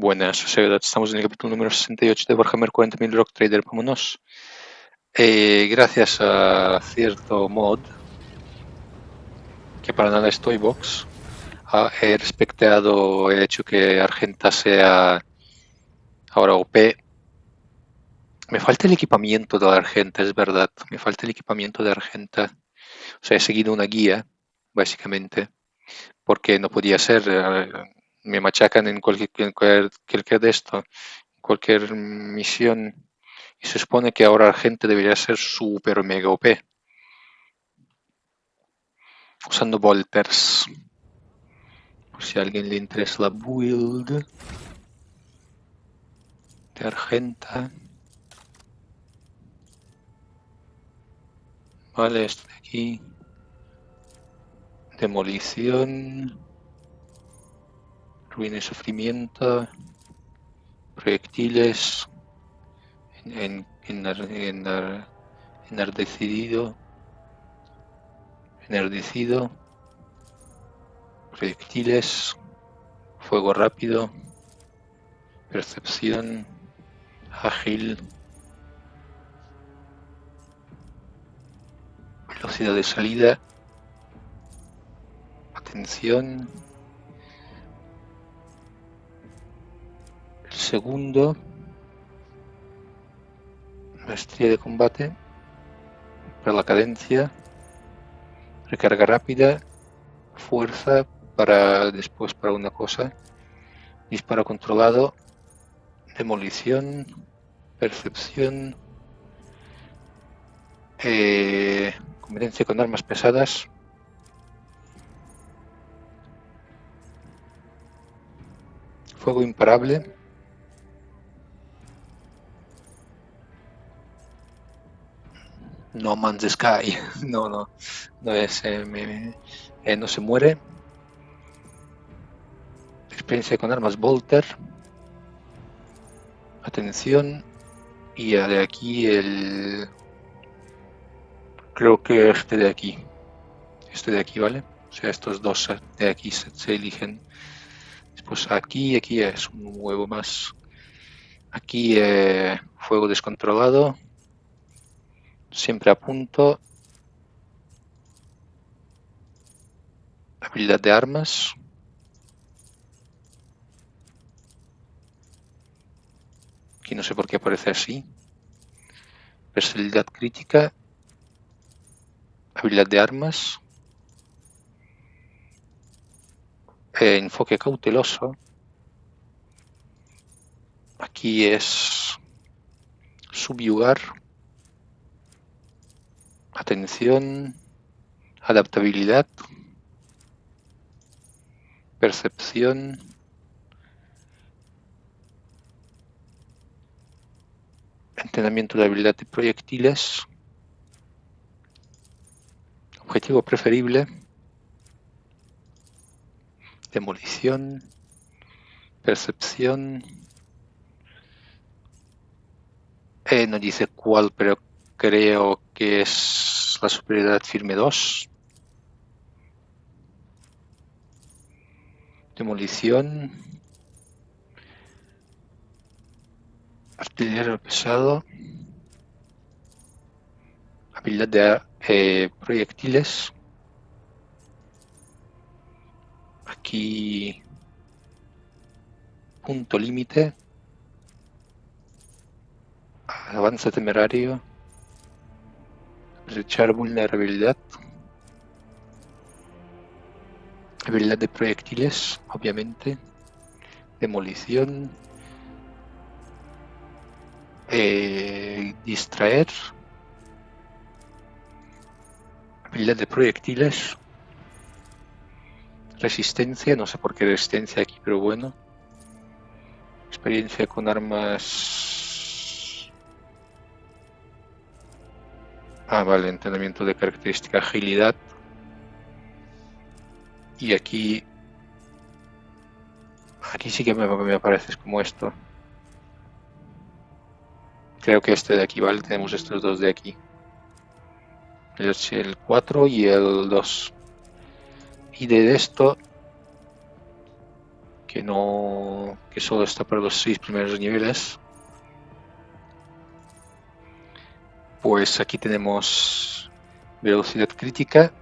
Buenas, sociedad. Estamos en el capítulo número 68 de Warhammer 40.000 Rock Trader. Vámonos. Gracias a cierto mod, que para nada es Toybox, he respetado el hecho que Argenta sea ahora OP. Me falta el equipamiento de la Argenta, es verdad. Me falta el equipamiento de Argenta. O sea, he seguido una guía, básicamente, porque no podía ser. Me machacan en cualquier de esto, cualquier misión. Y se supone que ahora la gente debería ser super mega OP. Usando bolters. Por si a alguien le interesa la build de Argenta. Vale, esto de aquí. Demolición. Ruina y sufrimiento. Proyectiles. Enardecido. Enardecido. Proyectiles. Fuego rápido. Percepción. Ágil. Velocidad de salida. Atención. El segundo. Maestría de combate. Para la cadencia. Recarga rápida. Fuerza para después para una cosa. Disparo controlado. Demolición. Percepción. Competencia con armas pesadas. Fuego imparable. No Man's Sky. No es. No se muere. Experiencia con armas Volter. Atención. Y de aquí el. Creo que este de aquí. Este de aquí, ¿vale? O sea, estos dos de aquí se eligen. Después aquí es un huevo más. Aquí fuego descontrolado. Siempre a punto. Habilidad de armas. Aquí no sé por qué aparece así. Versatilidad crítica. Habilidad de armas. Enfoque cauteloso. Aquí es subyugar. Atención. Adaptabilidad. Percepción. Entrenamiento de habilidad de proyectiles. Objetivo preferible. Demolición. Percepción. No dice cuál, pero creo que es la superioridad firme 2. Demolición. Artillero pesado. Habilidad de proyectiles. Aquí punto límite. Avance temerario. Desechar vulnerabilidad. Habilidad de proyectiles, obviamente. Demolición. Distraer. Habilidad de proyectiles. Resistencia, no sé por qué resistencia aquí, pero bueno. Experiencia con armas. Vale, entrenamiento de característica agilidad. Y aquí sí que me aparece como esto. Creo que este de aquí, ¿vale? Tenemos estos dos de aquí. El 4 y el 2. Y de esto que solo está para los 6 primeros niveles. Pues aquí tenemos velocidad crítica.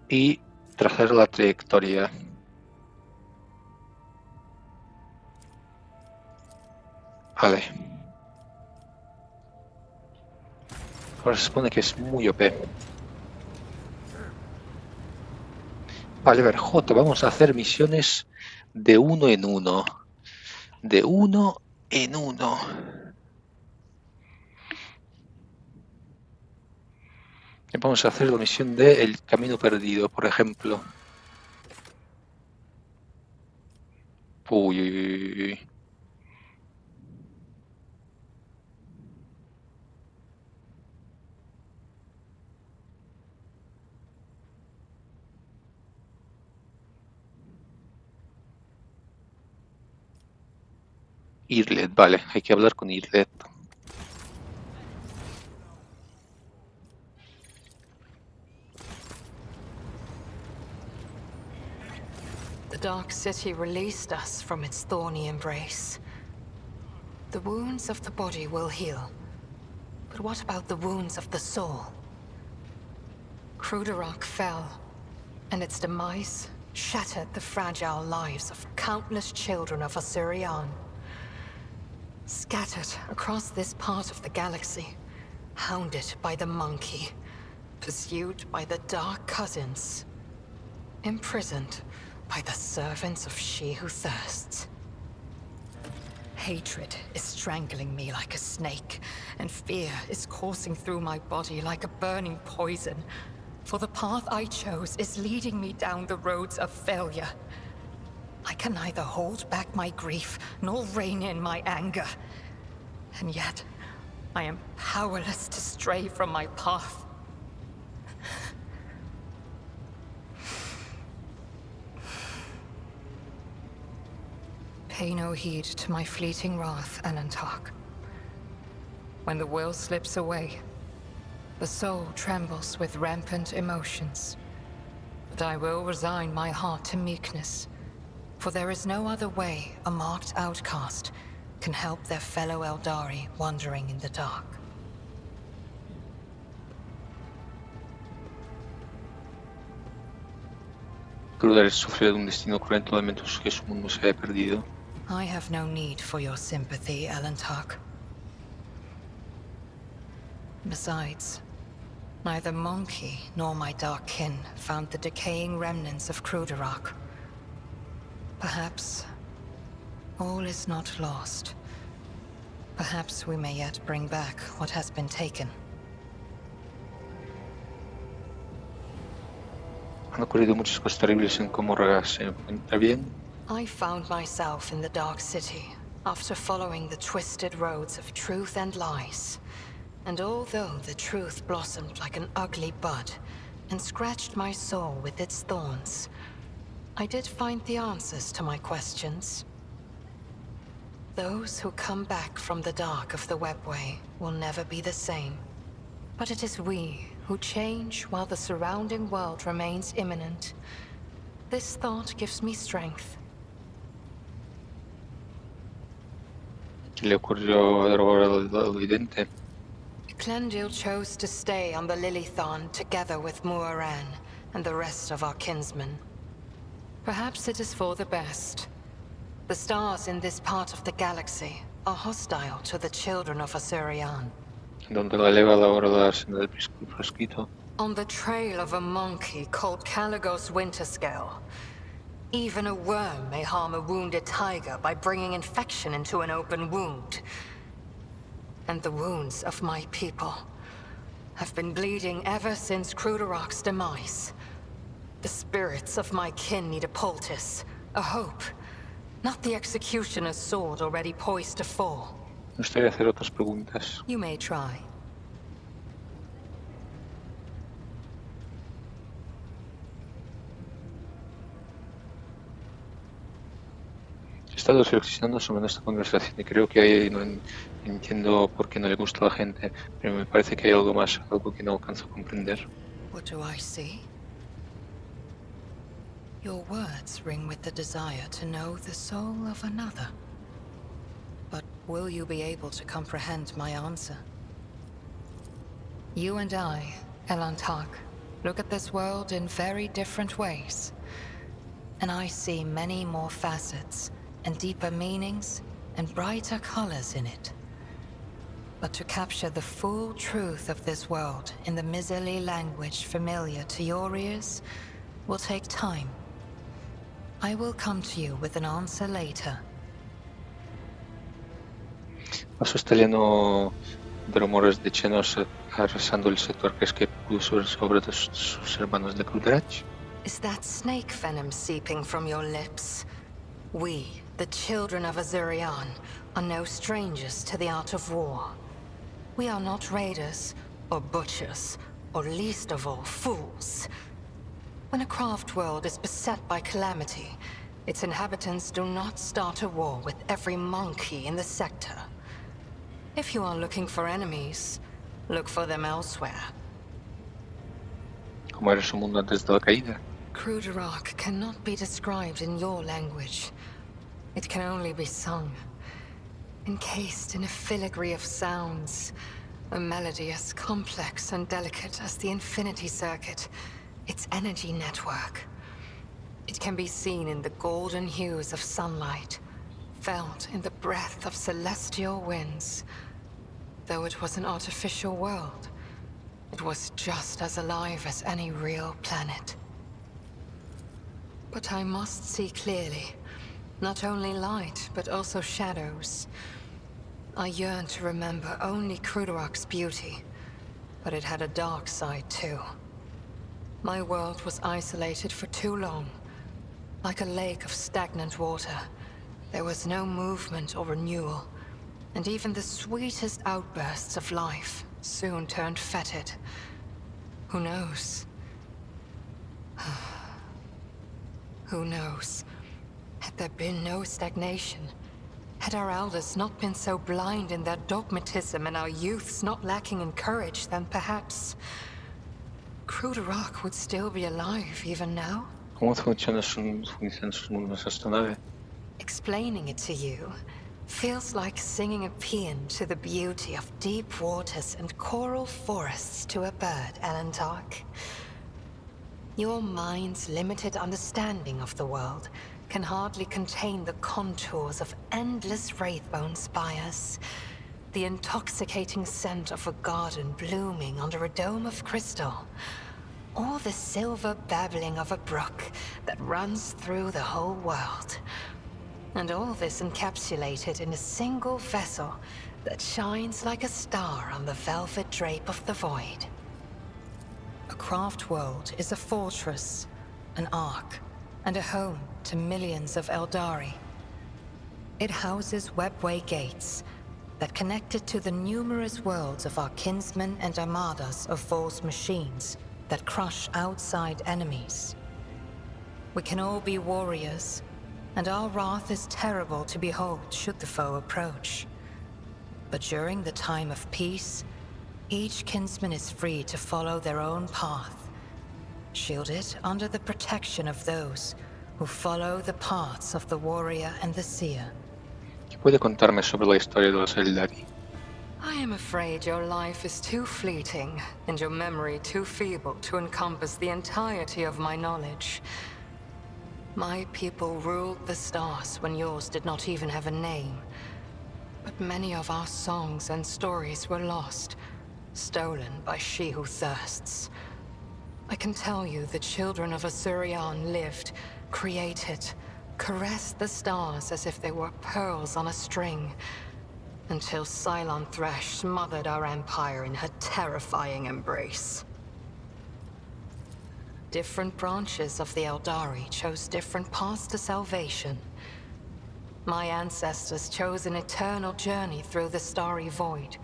Y trazar la trayectoria. Vale. Ahora se supone que es muy OP. Vale, a ver, J, vamos a hacer misiones de uno en uno. De uno en uno. Vamos a hacer la misión de El Camino Perdido, por ejemplo. Uy, uy, uy, uy. Irlet, vale, hay que hablar con Irlet. The Dark City released us from its thorny embrace. The wounds of the body will heal. But what about the wounds of the soul? Cruderach fell, and its demise shattered the fragile lives of countless children of Osirian. Scattered across this part of the galaxy, hounded by the monkey, pursued by the Dark Cousins, imprisoned by the servants of She Who Thirsts. Hatred is strangling me like a snake, and fear is coursing through my body like a burning poison. For the path I chose is leading me down the roads of failure. I can neither hold back my grief nor rein in my anger. And yet, I am powerless to stray from my path. Pay no heed to my fleeting wrath, Alantark. When the will slips away, the soul trembles with rampant emotions. But I will resign my heart to meekness, for there is no other way a marked outcast can help their fellow Eldari wandering in the dark. Cruder sufre de un destino cruento, lamentos que su mundo se haya perdido. I have no need for your sympathy, Alantark. Besides, neither Monkey nor my dark kin found the decaying remnants of Cruderach. Perhaps all is not lost. Perhaps we may yet bring back what has been taken. Han ocurrido muchas cosas terribles en Comorra. ¿Se encuentra bien? I found myself in the Dark City after following the twisted roads of truth and lies. And although the truth blossomed like an ugly bud and scratched my soul with its thorns, I did find the answers to my questions. Those who come back from the dark of the webway will never be the same. But it is we who change while the surrounding world remains imminent. This thought gives me strength. ¿Qué le ocurrió a Drogor al vidente? Clendil chose to stay on the Lilithon together with Muaran and the rest of our kinsmen. Perhaps it is for the best. The stars in this part of the galaxy are hostile to the children of Osirian. Donde la eleva la hora de la senda del proscrito. On the trail of a monkey called Caligos Winterscale. Even a worm may harm a wounded tiger by bringing infection into an open wound. And the wounds of my people have been bleeding ever since Cruderach's demise. The spirits of my kin need a poultice, a hope, not the executioner's sword already poised to fall. Me gustaría hacer otras preguntas. You may try. He estado reflexionando sobre esta conversación y creo que hay, no entiendo por qué no le gusta a la gente, pero me parece que hay algo más, algo que no alcanzo a comprender. What do I see? Your words ring with the desire to know the soul of another. But will you be able to comprehend my answer? You and I, Elantark, look at this world in very different ways. And I see many more facets, and deeper meanings, and brighter colors in it. But to capture the full truth of this world in the miserly language familiar to your ears will take time. I will come to you with an answer later. Paso está lleno de rumores de chinos arrasando el sector que pudo sobre sus hermanos de Kruderach. Is that snake venom seeping from your lips? We, the children of Azurian, are no strangers to the art of war. We are not raiders, or butchers, or least of all, fools. When a craft world is beset by calamity, its inhabitants do not start a war with every monkey in the sector. If you are looking for enemies, look for them elsewhere. ¿Cómo era su mundo antes de la caída? Kruderach cannot be described in your language. It can only be sung. Encased in a filigree of sounds, a melody as complex and delicate as the Infinity Circuit, its energy network. It can be seen in the golden hues of sunlight, felt in the breath of celestial winds. Though it was an artificial world, it was just as alive as any real planet. But I must see clearly. Not only light, but also shadows. I yearn to remember only Kruderach's beauty, but it had a dark side too. My world was isolated for too long. Like a lake of stagnant water, there was no movement or renewal, and even the sweetest outbursts of life soon turned fetid. Who knows? Who knows? Had there been no stagnation, had our elders not been so blind in their dogmatism and our youths not lacking in courage, then perhaps Kruderach would still be alive even now? ¿Cómo funcionan sus mundos esta nave? Explaining it to you feels like singing a paean to the beauty of deep waters and coral forests to a bird, Elantark. Your mind's limited understanding of the world can hardly contain the contours of endless wraithbone spires, the intoxicating scent of a garden blooming under a dome of crystal, or the silver babbling of a brook that runs through the whole world. And all this encapsulated in a single vessel that shines like a star on the velvet drape of the void. A craft world is a fortress, an ark, and a home to millions of Eldari. It houses webway gates that connect it to the numerous worlds of our kinsmen and armadas of false machines that crush outside enemies. We can all be warriors, and our wrath is terrible to behold should the foe approach. But during the time of peace, each kinsman is free to follow their own path, shielded under the protection of those who follow the paths of the warrior and the seer. ¿Qué puede contarme sobre la historia de los Eldari? I am afraid your life is too fleeting, and your memory too feeble to encompass the entirety of my knowledge. My people ruled the stars when yours did not even have a name. But many of our songs and stories were lost, stolen by she who thirsts. I can tell you the children of Azurian lived, created, caressed the stars as if they were pearls on a string, until Cylon Thresh smothered our empire in her terrifying embrace. Different branches of the Eldari chose different paths to salvation. My ancestors chose an eternal journey through the starry void,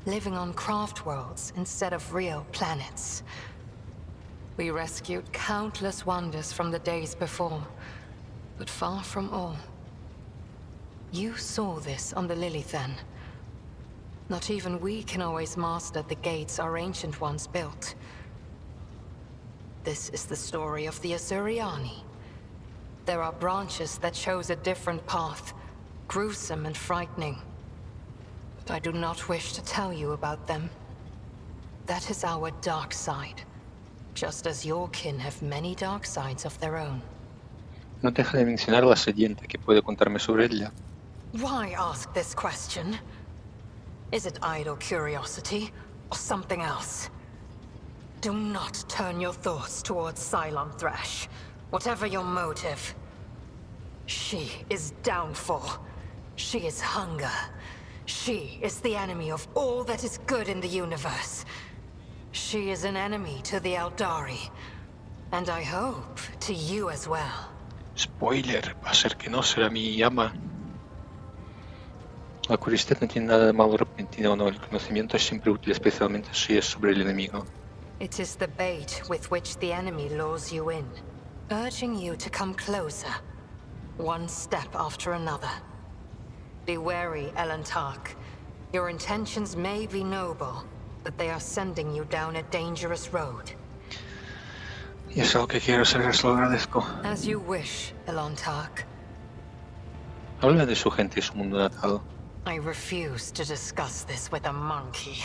living on craft worlds instead of real planets. We rescued countless wonders from the days before, but far from all. You saw this on the Lilithen. Not even we can always master the gates our ancient ones built. This is the story of the Azuriani. There are branches that chose a different path, gruesome and frightening. But I do not wish to tell you about them. That is our dark side, just as your kin have many dark sides of their own. No deja de mencionar la siguiente, que puede contarme sobre ella. Why ask this question? Is it idle curiosity, or something else? Do not turn your thoughts towards Cylon Thresh, whatever your motive. She is downfall. She is hunger. She is the enemy of all that is good in the universe. She is an enemy to the Eldari, and I hope to you as well. Spoiler, va a ser que no será mi ama. La curiosidad no tiene nada de malo repentino o no, el conocimiento es siempre útil, especialmente si es sobre el enemigo. It is the bait with which the enemy lures you in, urging you to come closer, one step after another. Be wary, Elantark. Your intentions may be noble, but they are sending you down a dangerous road. Y es algo que quiero hacer, se lo agradezco. As you wish, Elantark. Habla de su gente y su mundo natal. I refuse to discuss this with a monkey.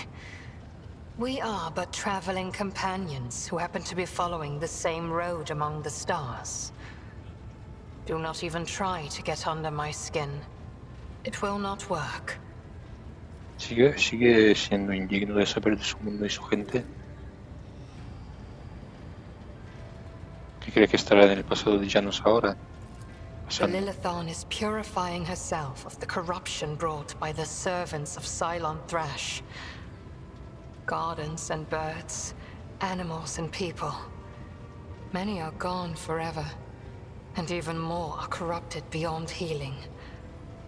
We are but traveling companions who happen to be following the same road among the stars. Do not even try to get under my skin. It will not work. ¿Sigue siendo indigno de saber de su mundo y su gente? ¿Qué cree que estará en el pasado de Janus ahora? The Lilithon is purifying herself of the corruption brought by the servants of Cylon Thresh. Gardens and birds, animals and people. Many are gone forever, and even more are corrupted beyond healing.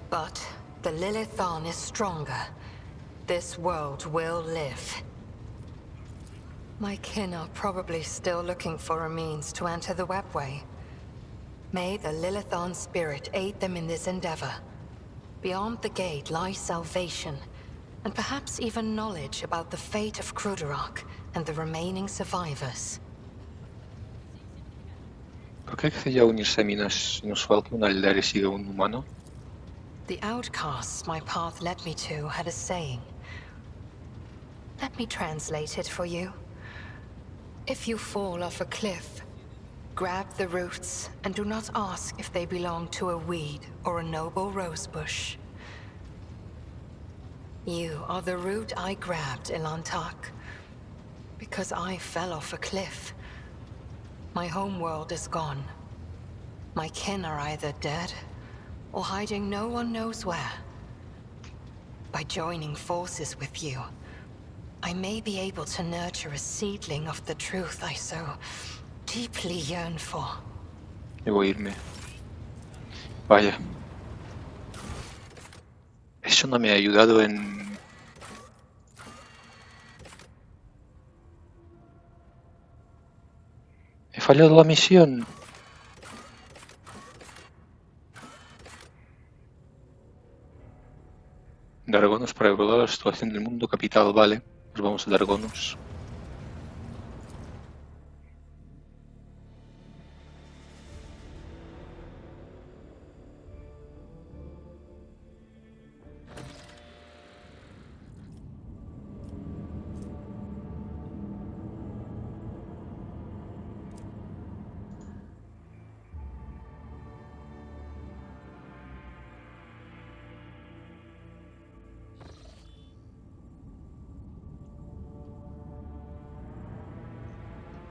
But the Lilithon is stronger. This world will live. My kin are probably still looking for a means to enter the webway. May the Lilithon spirit aid them in this endeavor. Beyond the gate lies salvation, and perhaps even knowledge about the fate of Kruderok and the remaining survivors. ¿Por qué quería unirse a mí? ¿No es inusual que un Eldari siga un humano? The outcasts my path led me to had a saying. Let me translate it for you. If you fall off a cliff, grab the roots and do not ask if they belong to a weed or a noble rosebush. You are the root I grabbed, Elantark, because I fell off a cliff. My homeworld is gone. My kin are either dead or hiding no one knows where. By joining forces with you, I may be able to nurture a seedling of the truth I so deeply yearn for. Debo irme. Vaya. Eso no me ha ayudado en... He fallado la misión. Dargonos para evaluar la situación del mundo capital, vale. Pues vamos a Dargonos.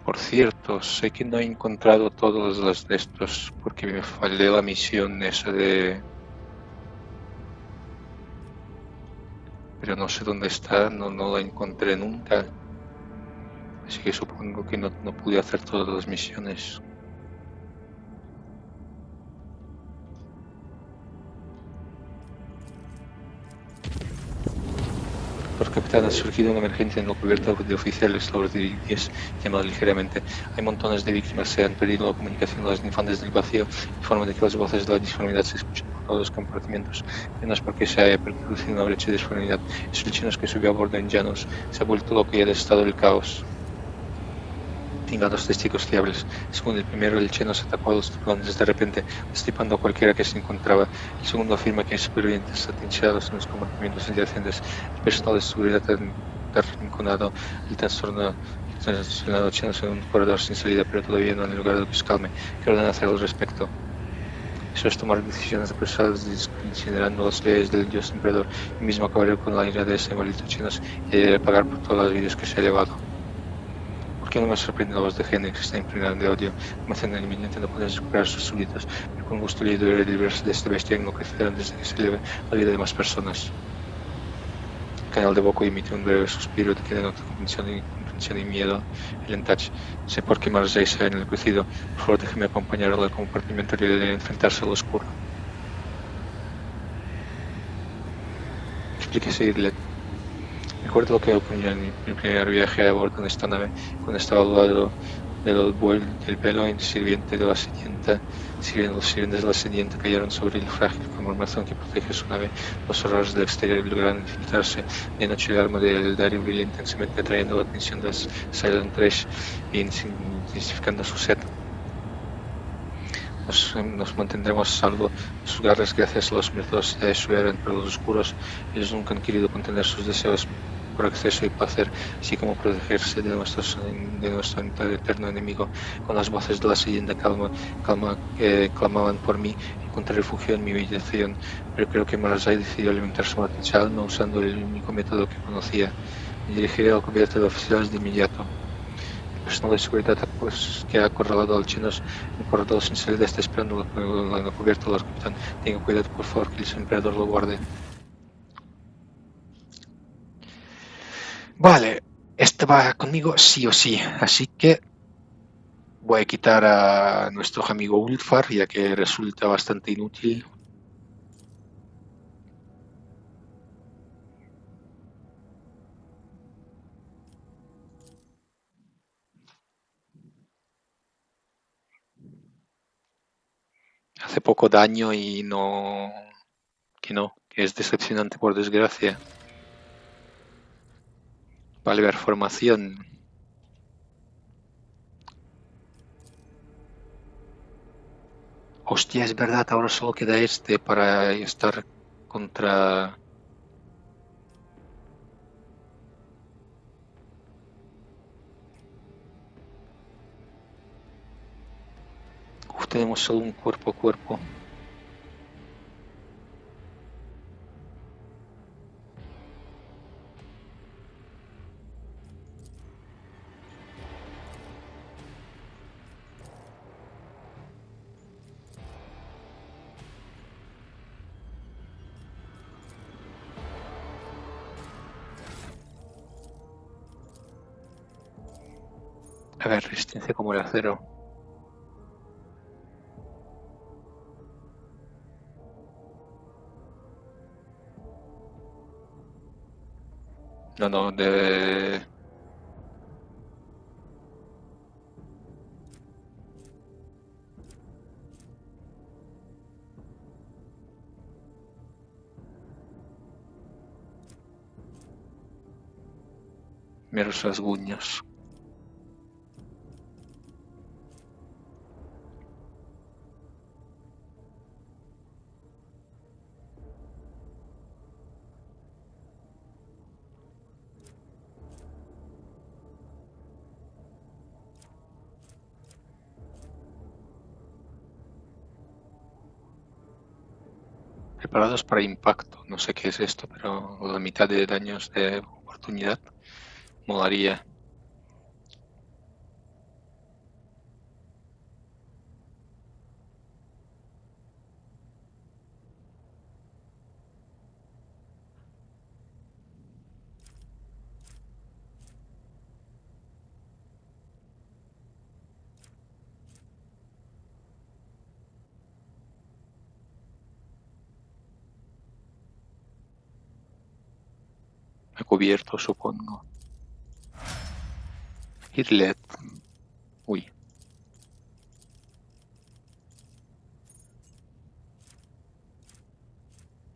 Por cierto, sé que no he encontrado todos los de estos porque me fallé la misión esa de... Pero no sé dónde está, no la encontré nunca. Así que supongo que no pude hacer todas las misiones. Los capitán, ha surgido una emergencia en la cubierta de oficiales, la orden 10 llamado ligeramente. Hay montones de víctimas, se han perdido la comunicación de las infantes del vacío, de forma de que las voces de la disformidad se escuchan por todos los compartimentos. No es porque se haya producido una brecha de disformidad, es el chino que subió a bordo en Janus, se ha vuelto loco y ha desatado el caos. tenga dos testigos fiables. Según el primero, el cheno se atacó a los tripulantes de repente, destripando a cualquiera que se encontraba. El segundo afirma que hay supervivientes atrincherados en los compartimentos adyacentes. El personal de seguridad ha arrinconado el trastornado cheno en un corredor sin salida, pero todavía no han logrado que se calme. ¿Qué ordenan hacer al respecto? Eso es tomar decisiones apresuradas considerando las leyes del dios emperador. Yo mismo acabaré con la ira de ese maldito chinos y haré pagar por todas las vidas que se ha llevado. ¿Por qué no me sorprende la voz de Henry, que está impregnada de odio? Almacena el inminente no poder recuperar sus súbditos, pero con gusto le ayudaré a librarse de este bestia enloquecedor antes de que se eleve la vida de más personas. El canal de Boco emite un breve suspiro que denota comprensión y miedo. El Entach. Sé por qué Marjay se ha enloquecido. Por favor, déjeme acompañarlo al compartimento y de enfrentarse al oscuro. Explíquese, Irlet. Recuerdo lo que ocurrió en mi primer viaje a bordo de esta nave, cuando estaba al lado del velo sirviente de la sedienta. Los sirvientes de la sedienta cayeron sobre el frágil como armazón que protege su nave. Los horrores del exterior lograron infiltrarse de noche. El arma del Dario brilla intensamente, atrayendo la atención de las Silent Trash e intensificando su sed. Nos mantendremos a salvo de sus garras gracias a los métodos de su era entre los oscuros. Ellos nunca han querido contener sus deseos por exceso y placer, así como protegerse de nuestro eterno enemigo. Con las voces de la siguiente clamaban por mí, encontré refugio en mi meditación, pero creo que Marasai decidió alimentar su potencial no usando el único método que conocía. Me dirigiré al cubierto de oficiales de inmediato. El personal de seguridad que ha acorralado al chinos en el corredor sin salida está esperando la cubierta del capitán. Tenga cuidado, por favor, que el emperador lo guarde. Vale, este va conmigo sí o sí, así que voy a quitar a nuestro amigo Ulfar, ya que resulta bastante inútil. Hace poco daño y no, que es decepcionante por desgracia. Vale, ver formación. Hostia, es verdad, ahora solo queda este para estar contra... Uf, tenemos solo un cuerpo a cuerpo. A ver, resistencia como el acero. No, no, de... meros rasguños. Preparados para impacto. No sé qué es esto, pero la mitad de daños de oportunidad molaría. Me cubierto, supongo. Irlet. Uy,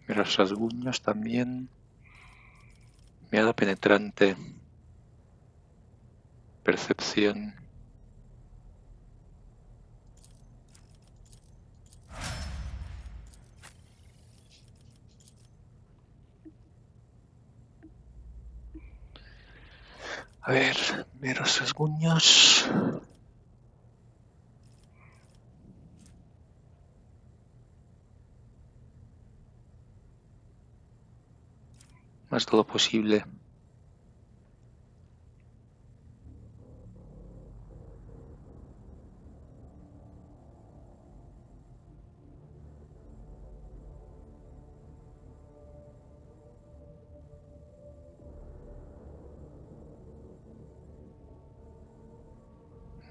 meros rasguños también. Mirada penetrante. Percepción. A ver, meros rasguños. Más de lo posible.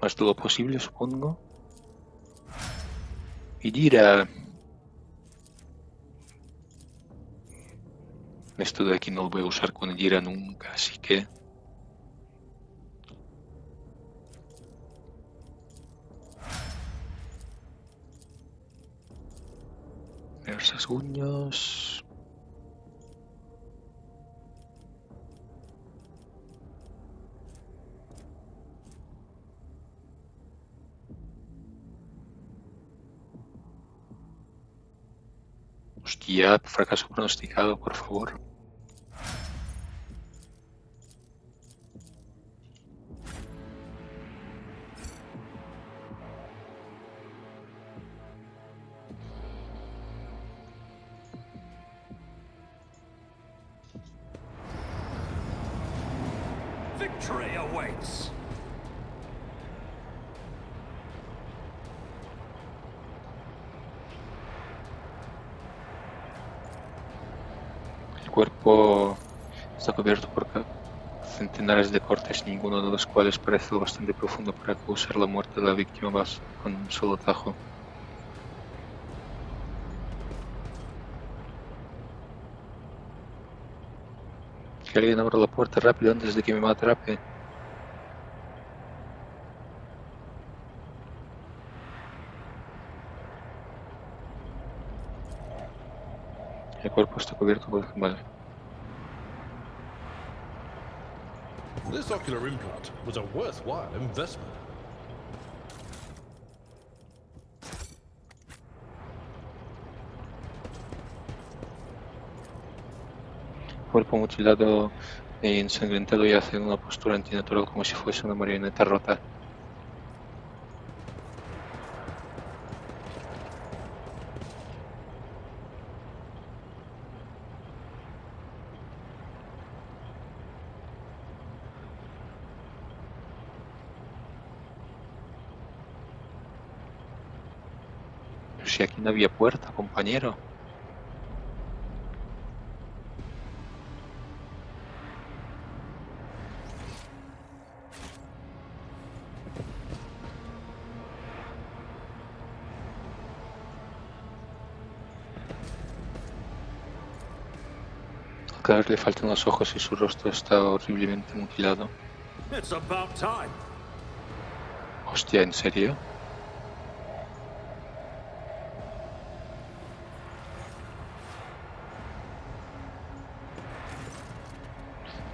Más de lo posible, supongo. Y Gira. Esto de aquí no lo voy a usar con Gira nunca, así que... Meros rasguños. Hostia, fracaso pronosticado, por favor. Victory awaits. El cuerpo está cubierto por centenares de cortes, ninguno de los cuales parece lo bastante profundo para causar la muerte de la víctima con un solo tajo. Que alguien abra la puerta rápido antes de que me atrape. El cuerpo está cubierto por... Vale. This ocular implant was a worthwhile investment. Cuerpo mutilado e ensangrentado y hace una postura antinatural como si fuese una marioneta rota. Pero si aquí no había puerta, compañero. Al cadáver le faltan los ojos y su rostro está horriblemente mutilado. It's about time. Hostia, ¿en serio?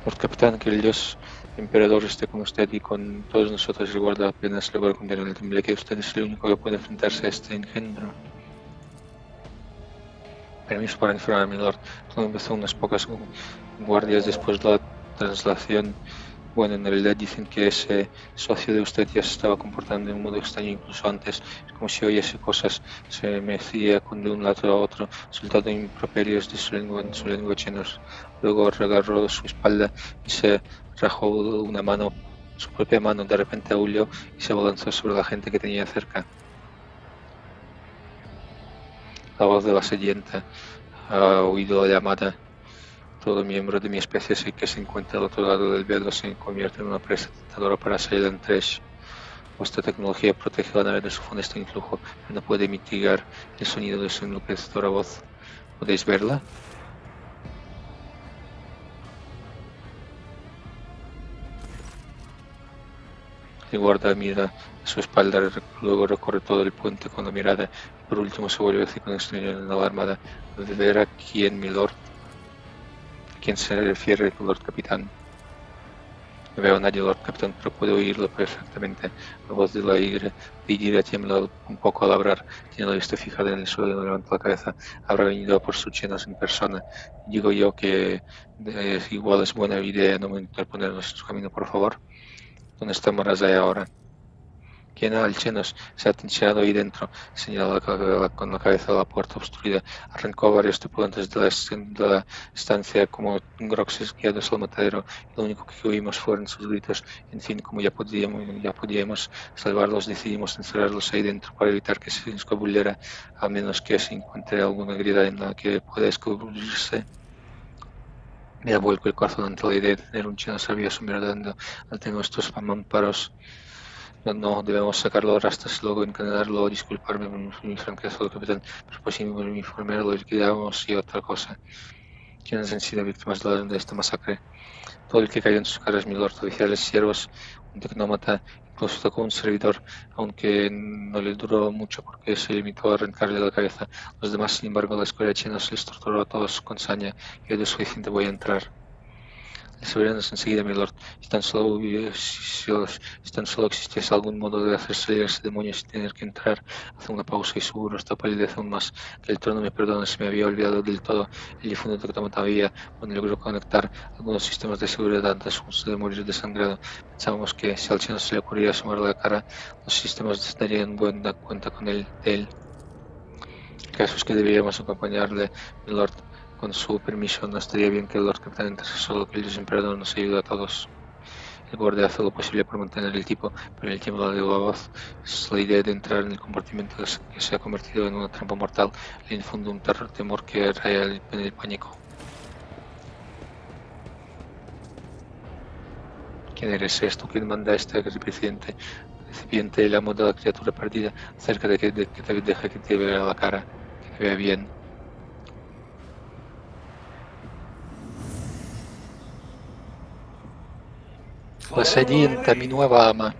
Lord Capitán, que el Dios Emperador esté con usted y con todos nosotros y guarda apenas logro contener el temble que usted es el único que puede enfrentarse a este engendro. Permiso para informar, mi Lord. Todo empezó unas pocas guardias después de la traslación. Bueno, en realidad dicen que ese socio de usted ya se estaba comportando de un modo extraño incluso antes. Es como si oyese cosas, se mecía de un lado a otro, soltando improperios de su lengua en su lengua chenos. Luego regarró su espalda y se rajó una mano, su propia mano. De repente aulló y se abalanzó sobre la gente que tenía cerca. La voz de la sedienta ha oído la llamada. Todo miembro de mi especie que se encuentra al otro lado del velo se convierte en una presa tentadora para Silent Trash. Vuestra tecnología protege la nave de su funesto influjo, pero no puede mitigar el sonido de su enloquecedora voz. ¿Podéis verla? El guarda mira a su espalda, luego recorre todo el puente con la mirada y por último se vuelve hacia con extraño en la armada. ¿De ver a quién, mi lord? ¿A quién se refiere el Lord Capitán? No veo a nadie, Lord Capitán, pero puedo oírlo perfectamente. La voz de la Tigre tiembla un poco al hablar. Tiene la vista fijada en el suelo y levanta la cabeza. Habrá venido por sus chinos en persona. Digo yo que igual es buena idea no interponernos en su camino, por favor. ¿Dónde está Morazai ahora? ¿Quién era el Chenos? Se ha trincherado ahí dentro, señaló con la cabeza a la puerta obstruida. Arrancó a varios tripulantes de la estancia como groxes guiados al matadero, y lo único que oímos fueron sus gritos. En fin, como ya podíamos salvarlos, decidimos encerrarlos ahí dentro para evitar que se escabullera, a menos que se encuentre alguna grieta en la que pueda escabullirse. Me ha vuelto el corazón ante la idea de tener un chino sabioso mirando ante nuestros mamparos. No, no, debemos sacarlo a rastras y luego encadenarlo. Disculparme por mi franqueza, capitán, pero pues mi informe lo liquidamos y otra cosa. ¿Quiénes han sido víctimas de esta masacre? Todo el que cayó en sus caras, mi lord, oficiales, siervos, un tecnómata, incluso tocó un servidor, aunque no le duró mucho porque se limitó a arrancarle la cabeza. Los demás, sin embargo, la escuela china les torturó a todos con saña, y hoy de suficiente voy a entrar. Libérenos enseguida, milord. Si tan solo existiese algún modo de hacer salir a ese demonio sin tener que entrar. Hace una pausa y su rostro palidece aún más. Del trono me perdone, se me había olvidado del todo. El difunto tectómata había, cuando logró conectar algunos sistemas de seguridad antes justo de morir desangrado. Pensábamos que si al chino se le ocurría asomarle la cara, los sistemas darían buena cuenta de él. El caso es que deberíamos acompañarle, milord. Con su permiso, no estaría bien que el Lord Capitán entrase solo, que el Dios Emperador nos ayude a todos. El guardia hace lo posible por mantener el tipo, pero el tiemblo de la voz es la idea de entrar en el compartimento que se ha convertido en una trampa mortal. Le infunde un temor que raya en el pánico. ¿Quién eres? ¿Eres tú quien manda este recipiente, el amo de la criatura perdida, cerca de que te deje que te vea la cara, que te vea bien? La sedienta, mi nueva ama.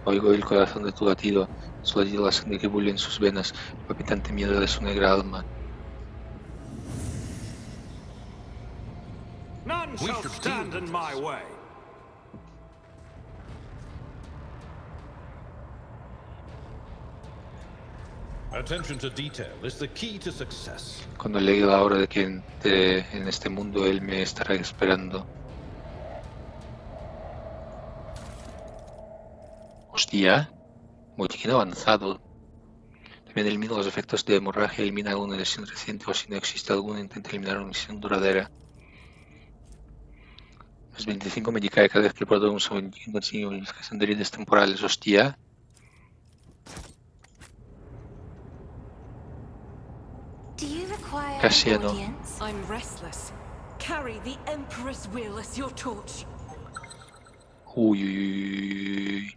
Oigo el corazón de tu latido, su latido la sangre que bulle en sus venas, el palpitante miedo de su negra alma. None shall stand in my way. Attention to detail is the key to success. Cuando llegue la hora de que entre en este mundo, él me estará esperando. Hostia, botiquín avanzado. También elimina los efectos de hemorragia, elimina alguna lesión reciente o si no existe alguna, intenta eliminar una lesión duradera. Los 25 me cae cada vez que el producto usa un modificación de heridas temporales. Hostia. Do you require Casi an no. audience? I'm restless. Carry the Emperor's will as your torch. Uy, uy, uy,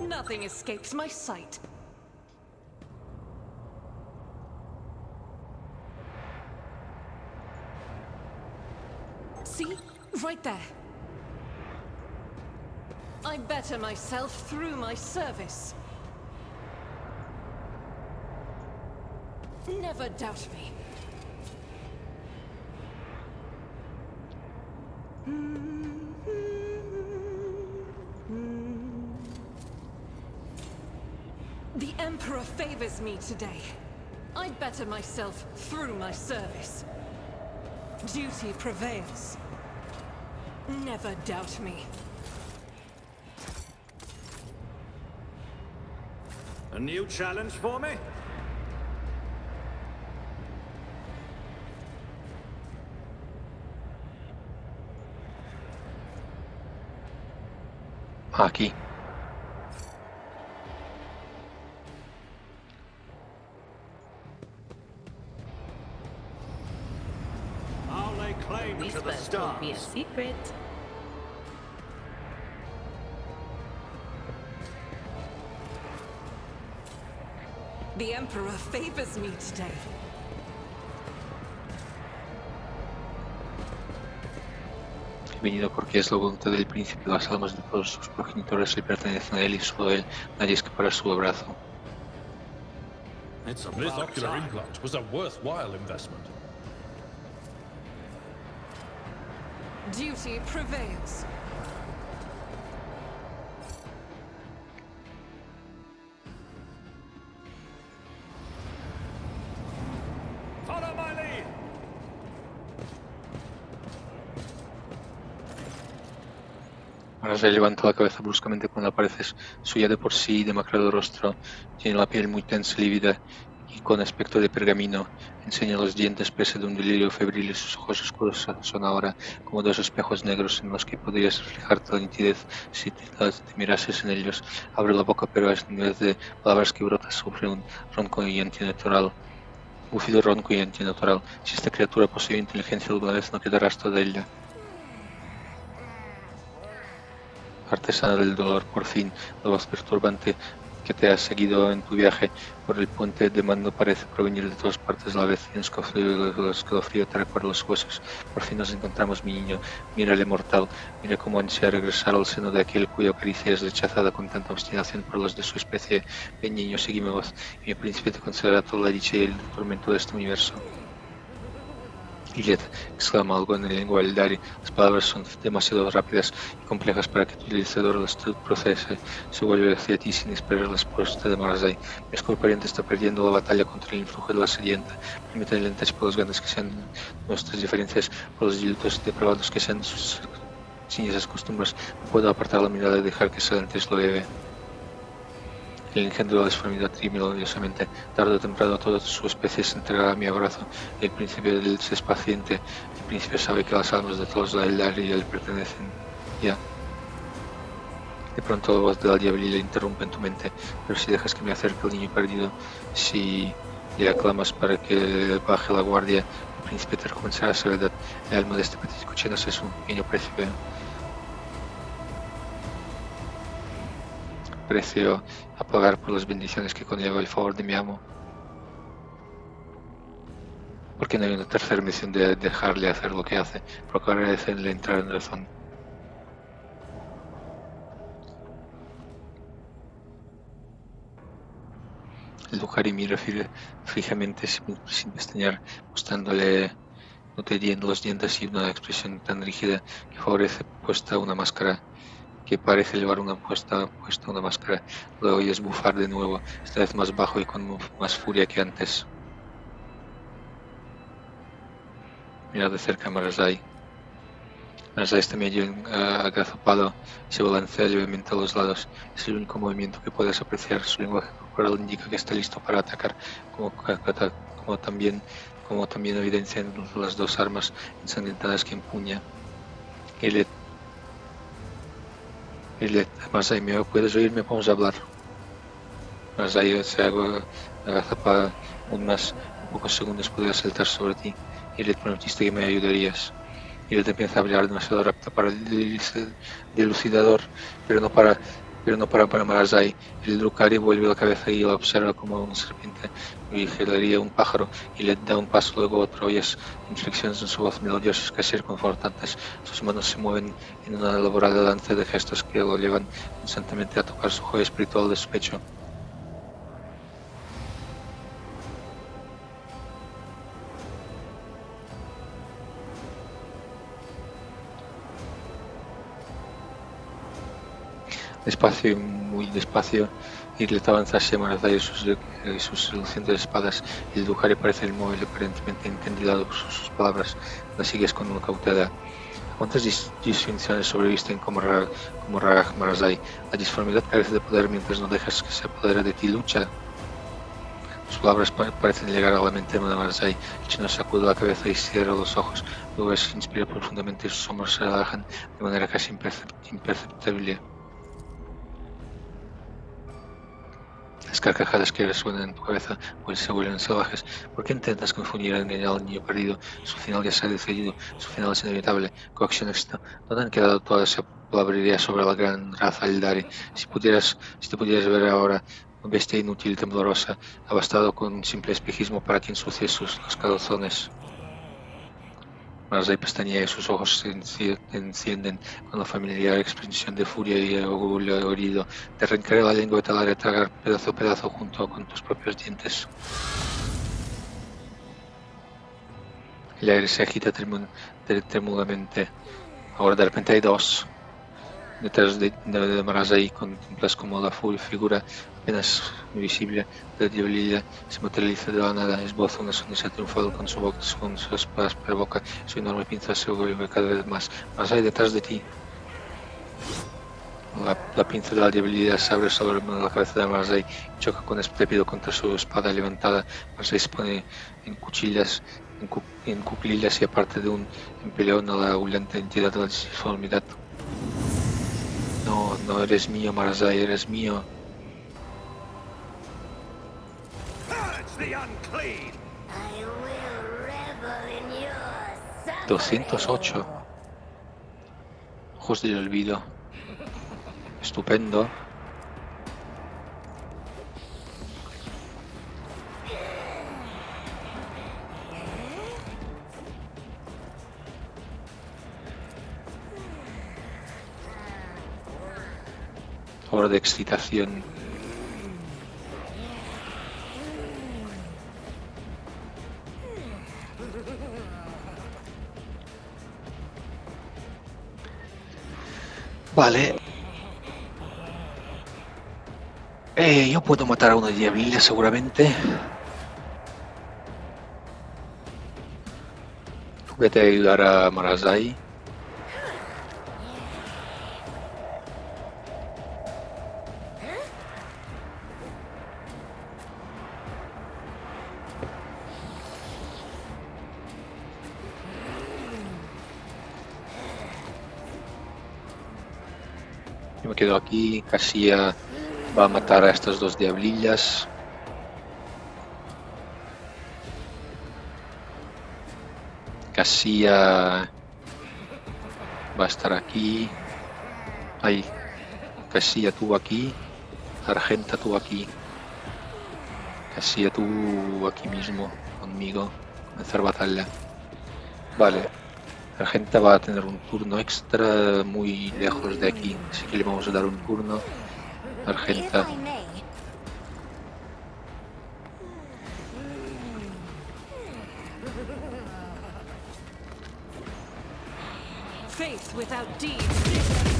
uy. Nothing escapes my sight. See? Right there. I better myself through my service. Never doubt me. The Emperor favors me today. I better myself through my service. Duty prevails. Never doubt me. A new challenge for me? Aquí. I'll lay claim to the stars. Be a secret. The Emperor favors me today. venido porque es la voluntad del príncipe, las almas de todos sus progenitores le pertenecen a él y solo a él, nadie escapará su abrazo. It's This about ocular time. implant was a worthwhile investment. Duty prevails. Follow my lead. Marasai levanta la cabeza bruscamente cuando apareces, suya de por sí demacrado rostro, tiene la piel muy tensa y lívida y con aspecto de pergamino, enseña los dientes pese de un delirio febril y sus ojos oscuros son ahora como dos espejos negros en los que podrías reflejarte la nitidez si te mirases en ellos. Abre la boca pero en vez de palabras que brotas sufre un ronco y antinatural. Bufido ronco y antinatural. Si esta criatura posee inteligencia alguna vez no queda rastro de ella. Artesana del dolor, por fin, la voz perturbante que te ha seguido en tu viaje por el puente de mando parece provenir de todas partes a la vez y un escalofrío te recorre los huesos. Por fin nos encontramos, mi niño. Mírale, mortal. Mira cómo ansía regresar al seno de aquel cuya caricia es rechazada con tanta obstinación por los de su especie. Ven, niño, sígueme vos, y mi príncipe te concederá toda la dicha y el tormento de este universo. Illet, exclama algo en lengua eldari. Las palabras son demasiado rápidas y complejas para que tu utilizador las procese. Se vuelve hacia ti sin esperar la respuesta de Marasai. Mi oscuro pariente está perdiendo la batalla contra el influjo de la sedienta. Permítale lentas por los grandes que sean nuestras diferencias, por los dilutos depravados que sean sus ciñesas costumbres. No puedo apartar la mirada y dejar que Salantes lo bebe. El engendro de la disformidad trime odiosamente. Tarde o temprano toda su especie se entregará a mi abrazo. El príncipe es paciente. El príncipe sabe que las almas de todos la Eldari le pertenecen. Ya. De pronto la voz de la diablilla interrumpe en tu mente. Pero si dejas que me acerque el niño perdido, si le aclamas para que baje la guardia, el príncipe te recompensará su verdad. El alma de este petit cochinos es un pequeño príncipe. Precio a pagar por las bendiciones que conlleva el favor de mi amo. Porque no hay una tercera misión de dejarle hacer lo que hace, procuraré hacerle entrar en razón. El Ducari mira fijamente sin pestañear, mostrándole notediendo los dientes y una expresión tan rígida que favorece puesta una máscara. Que parece llevar puesta una máscara. Lo oyes bufar de nuevo, esta vez más bajo y con más furia que antes. Mira de cerca a Marasai. Marasai está medio agazapado y se balancea levemente a los lados. Es el único movimiento que puedes apreciar. Su lenguaje corporal indica que está listo para atacar, como también evidencian las dos armas ensangrentadas que empuña. Marasai, ¿me puedes oírme? Vamos a hablar. Marasai se agazapa aún más. En pocos segundos podría saltar sobre ti. Y le prometiste que me ayudarías. Y él te empieza a hablar demasiado rápido para el dilucidador, pero no para Marasai. El Drukari vuelve la cabeza y la observa como una serpiente vigilaría un pájaro y le da un paso, luego otro. Oyes inflexiones en su voz melodiosas, casi reconfortantes. Sus manos se mueven en una elaborada danza de gestos que lo llevan constantemente a tocar su joya espiritual de su pecho. Despacio y muy despacio, Irlet avanza hacia Marasai y sus relucientes espadas. El Ducari parece inmóvil, aparentemente encandilado por sus palabras. La sigues con una cautela. ¿Cuántas distinciones sobrevisten como Raraj Marasai? La disformidad carece de poder mientras no dejas que se apodere de ti. Lucha. Sus palabras parecen llegar a la mente de Marasai. El chino sacude la cabeza y cierra los ojos. Luego se inspira profundamente y sus hombros se relajan de manera casi imperceptible. Las carcajadas que resuenan en tu cabeza se vuelven salvajes. ¿Por qué intentas confundir y engañar al niño perdido? Su final ya se ha decidido, su final es inevitable. Coacción éxito. ¿Dónde han quedado toda esa palabrería sobre la gran raza Eldari? Si te pudieras ver ahora, una bestia inútil y temblorosa, ha bastado con un simple espejismo para que ensucie los calzones. Marzai pestañea y sus ojos encienden con la familiar expresión de furia y orgullo herido. Te arrancaré la lengua y te la haré tragar pedazo a pedazo junto con tus propios dientes. El aire se agita trémulamente. Ahora de repente hay dos. Detrás de Marazai contemplas como la figura apenas visible de la diablilla se materializa de la nada, esboza una sonrisa triunfal con su áspera boca, su enorme pinza se vuelve cada vez más. Marazai detrás de ti. La pinza de la diablilla se abre sobre la cabeza de Marazai y choca con estrépito contra su espada levantada. Marazai se pone en cuchillas, en cuclillas y aparte de un empeleón a la aulante entidad de la disformidad. No, no eres mío, Marazai, eres mío. Purge the unclean! I will revel in your suffering. 208. Ojos del olvido. Estupendo. Hora de excitación. Vale. Yo puedo matar a una diablilla seguramente. Vete a ayudar a Marazai. Yo me quedo aquí. Cassia va a matar a estas dos diablillas. Cassia va a estar aquí. Ahí. Cassia, tú aquí. Argenta, tú aquí. Cassia, tú aquí mismo, conmigo. Comenzar batalla. Vale. Argenta va a tener un turno extra muy lejos de aquí, así que le vamos a dar un turno. If Argenta. I may, Faith without deeds.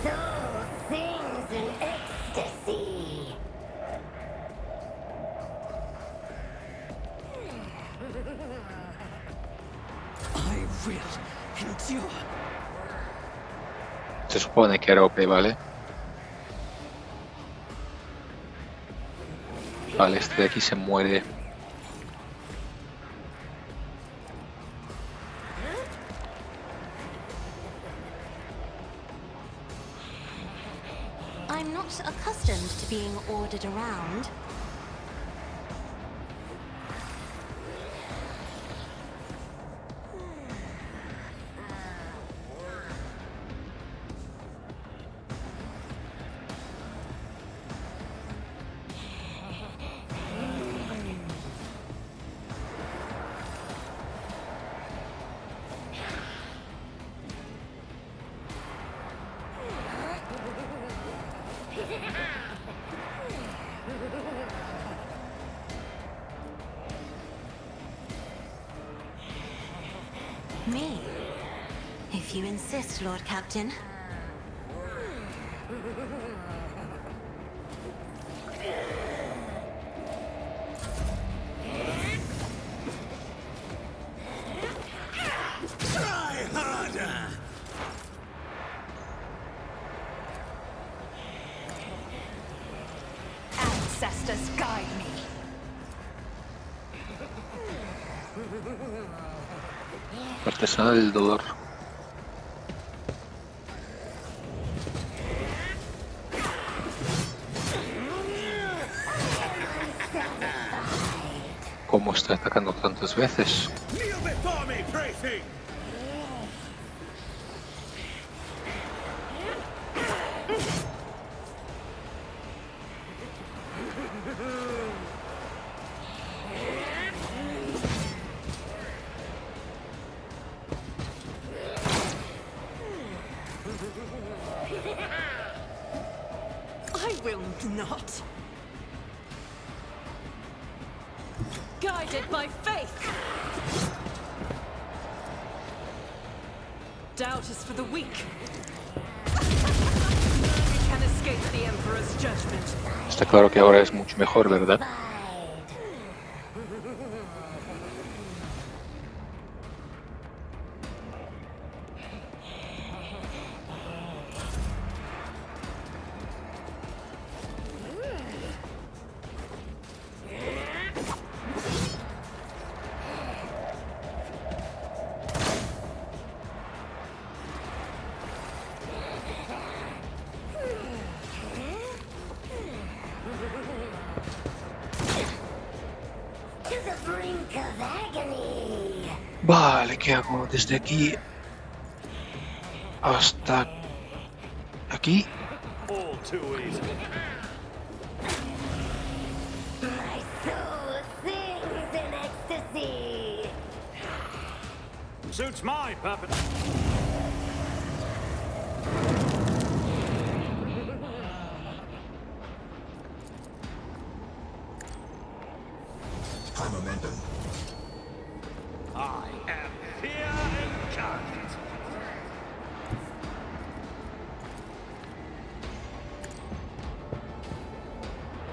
soul sings in ecstasy. I will endure. Se supone que era OP, ¿vale? Vale, este de aquí se muere. I'm not accustomed to being ordered around. Me? If you insist, Lord Captain. Try harder! Ancestors guide me. Artesana del dolor. cómo está atacando tantas veces. Kneel before me, Tracy! I will not. Guided by faith. Doubt is for the weak. We can escape the Emperor's judgment. Está claro que ahora es mucho mejor, ¿verdad? To the brink of agony. Vale, ¿qué hago? Desde aquí hasta aquí. All too easy. My soul sings in ecstasy. Suits my purpose. High momentum. I am fear incarnate.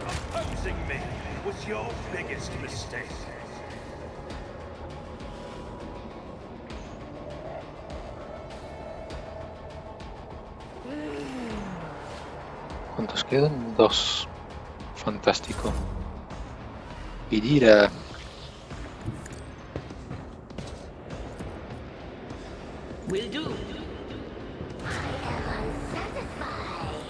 Opposing me was your biggest mistake. ¿Cuántos quedan? 2. Fantástico. Vidira. Will do. I am unsatisfied.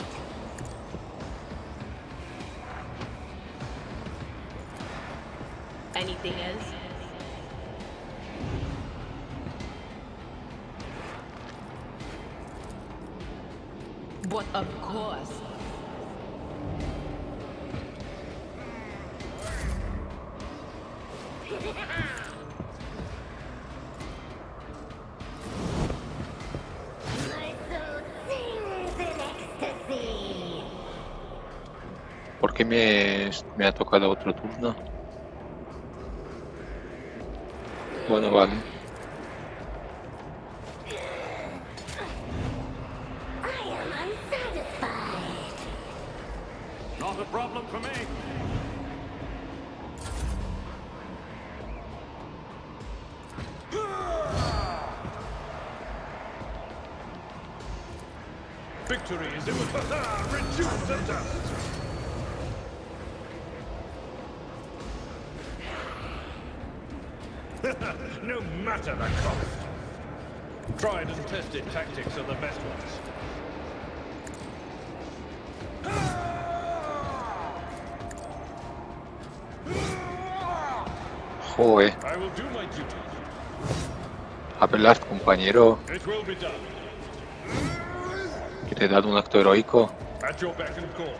Anything else? What, of course. My soul sings in ecstasy. ¿Por qué me ha tocado otro turno? Bueno, vale. I am unsatisfied. Not a problem for me. Victory is imminent. Reduce the dust. No matter the cost. Tried and tested tactics are the best ones. Joder. I will do my duty. Hablar, compañero. It will be done. Que te he dado un acto heroico. At your beck and call.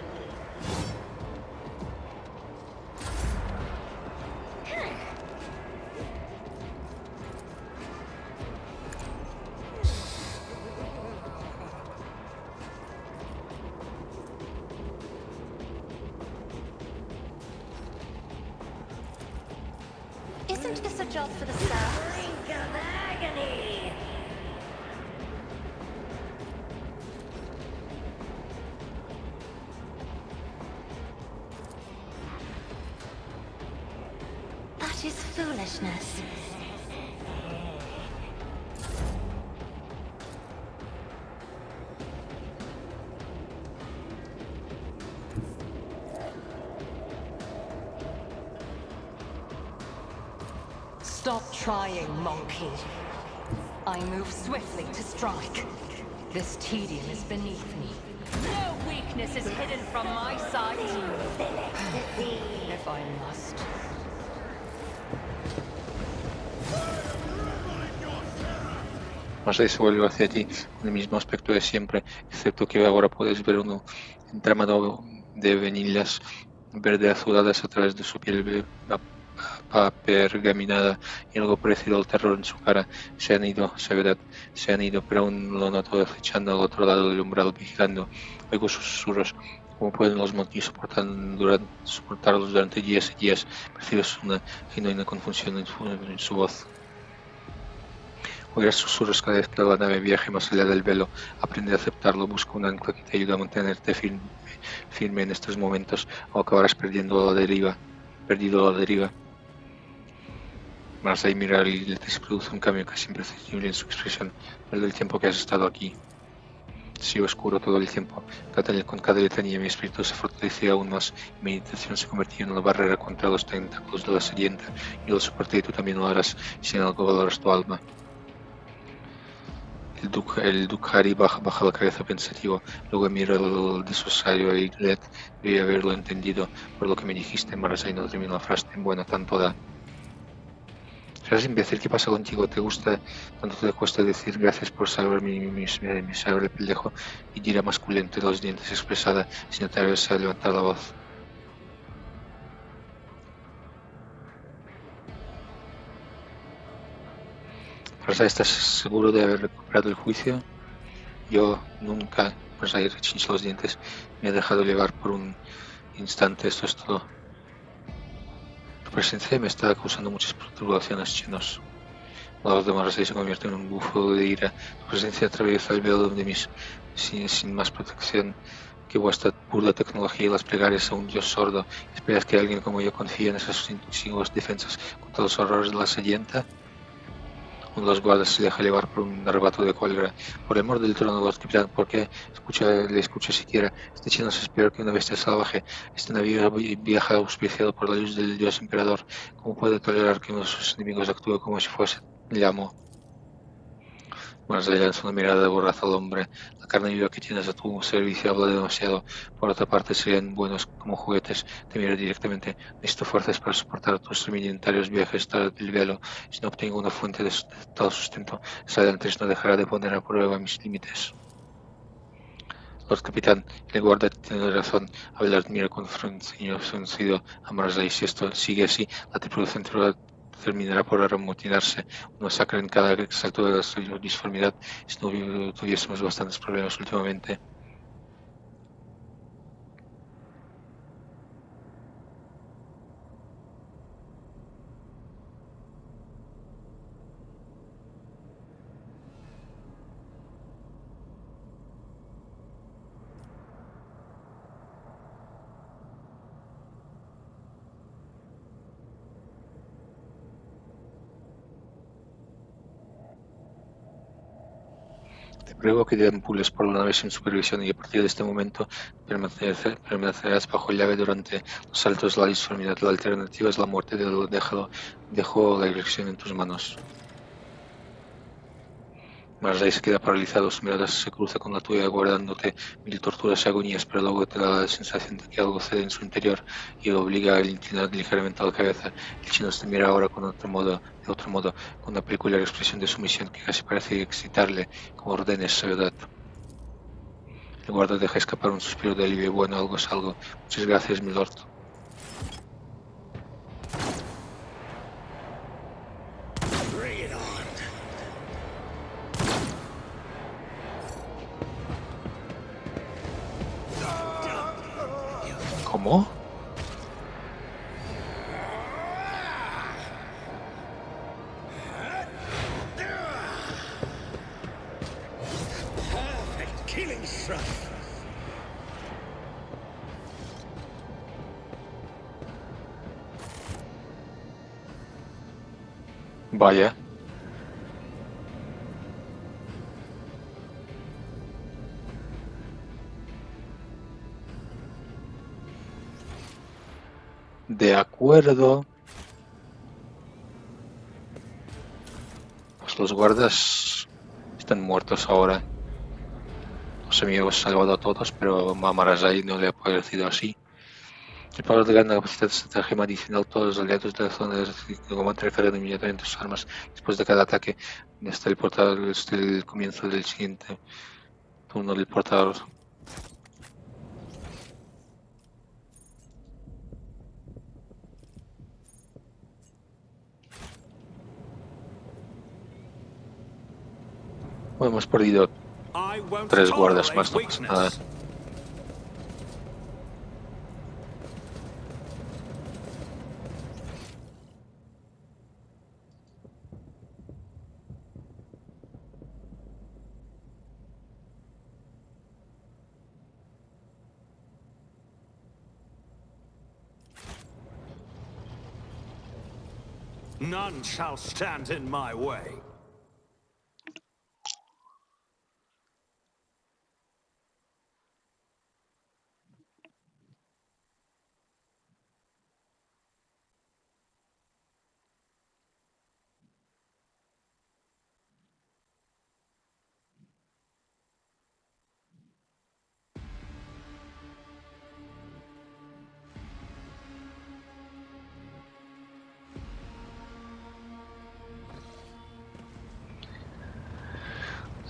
Isn't this a job for the staff? Brink of agony. That is foolishness. Stop trying, monkey. I move swiftly to strike. This tedium is beneath me. No weakness is hidden from my sight. In ecstasy. If I must. Marseille se vuelve hacia ti con el mismo aspecto de siempre, excepto que ahora puedes ver un entramado de venillas verde azuladas a través de su piel pergaminada y algo parecido al terror en su cara. Se han ido, Soledad, se han ido, pero aún lo noto acechando al otro lado del umbral, vigilando. Oigo sus susurros. ¿Cómo pueden los monkeys soportarlos durante días y días? Percibes una genuina confusión en su voz. Oirás susurros cada vez que la nave viaje más allá del velo. Aprende a aceptarlo, busca un ancla que te ayude a mantenerte firme en estos momentos o acabarás perdido a la deriva. Más ahí mirar y te produce un cambio casi imperceptible en su expresión. Todo el tiempo que has estado aquí. Sí, oscuro todo el tiempo. Con cada letanía mi espíritu se fortalecía aún más y mi meditación se convertía en una barrera contra los tentáculos de la sedienta. Yo lo soporté y tú también lo harás si en algo valoras tu alma. El Dukhari baja la cabeza pensativo, luego mira el desosario y Led debí haberlo entendido por lo que me dijiste, Marasai no terminó la frase, bueno, tanto da. ¿Serás imbécil? ¿Qué pasa contigo? ¿Te gusta? ¿Tanto te cuesta decir gracias por salvar mi miserable pellejo? Y gira masculino de los dientes expresada sin atreverse a levantar la voz. Marasai, ¿estás seguro de haber recuperado el juicio? Yo nunca, Marasai rechinchó los dientes, me he dejado llevar por un instante, esto es todo. Tu presencia me está causando muchas perturbaciones, chinos. La voz de Marasai se convierte en un bufo de ira. Tu presencia atraviesa el velo de mis sin más protección que vuestra burda tecnología y las plegarias a un dios sordo. ¿Esperas que alguien como yo confíe en esas intuitivas defensas contra los horrores de la sedienta? Uno de los guardas se deja llevar por un arrebato de cólera. Por el amor del trono, Lord Capitán, ¿por qué le escucha siquiera? Este chino es peor que una bestia salvaje. Este navío viaja auspiciado por la luz del dios emperador. ¿Cómo puede tolerar que uno de sus enemigos actúe como si fuese el amo? Marcel lanza una mirada de borrazo al hombre. La carne viva que tienes a tu servicio habla demasiado. Por otra parte, serían buenos como juguetes. Te mira directamente. Necesito fuerzas para soportar tus rudimentarios viajes hasta el velo. Si no obtengo una fuente de tal sustento, antes no dejará de poner a prueba mis límites. Lord Capitán, el guarda tiene razón. Abelard mira con ceño fruncido a Marcel. Si esto sigue así, la tripulación terminará por amotinarse, una masacre en cada salto de la disformidad si no tuviésemos bastantes problemas últimamente. Te pruebo que te ampules por la nave sin supervisión y a partir de este momento permanecerás bajo llave durante los saltos de la disformidad. La alternativa es la muerte. Dejo la dirección en tus manos. Marley se queda paralizado, su mirada se cruza con la tuya, guardándote mil torturas y agonías, pero luego te da la sensación de que algo cede en su interior y lo obliga a inclinar ligeramente la cabeza. El chino te mira ahora de otro modo, con una peculiar expresión de sumisión que casi parece excitarle, como órdenes, soledad. El guarda deja escapar un suspiro de alivio. Bueno, algo es algo. Muchas gracias, mi lord. ¿Cómo? Killing strike. Vaya. De acuerdo. Pues los guardas están muertos ahora. Los amigos han salvado a todos, pero a Marasai no le ha parecido así. El poder de la capacidad de estratagema adicional. Todos los aliados de la zona de combate refieren inmediatamente sus armas después de cada ataque. Hasta el portador, hasta el comienzo del siguiente turno del portador. Bueno, hemos perdido I won't 3 guardas tolerate más, no pasa nada. weakness. None shall stand in my way.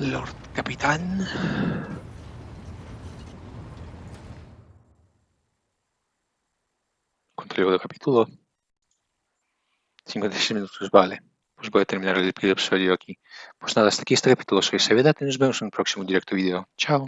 Lord Capitán. Control de capítulo. 56 minutos, vale. Pues voy a terminar el episodio aquí. Pues nada, hasta aquí este capítulo. Soy Sevedat y nos vemos en un próximo directo vídeo. Chao.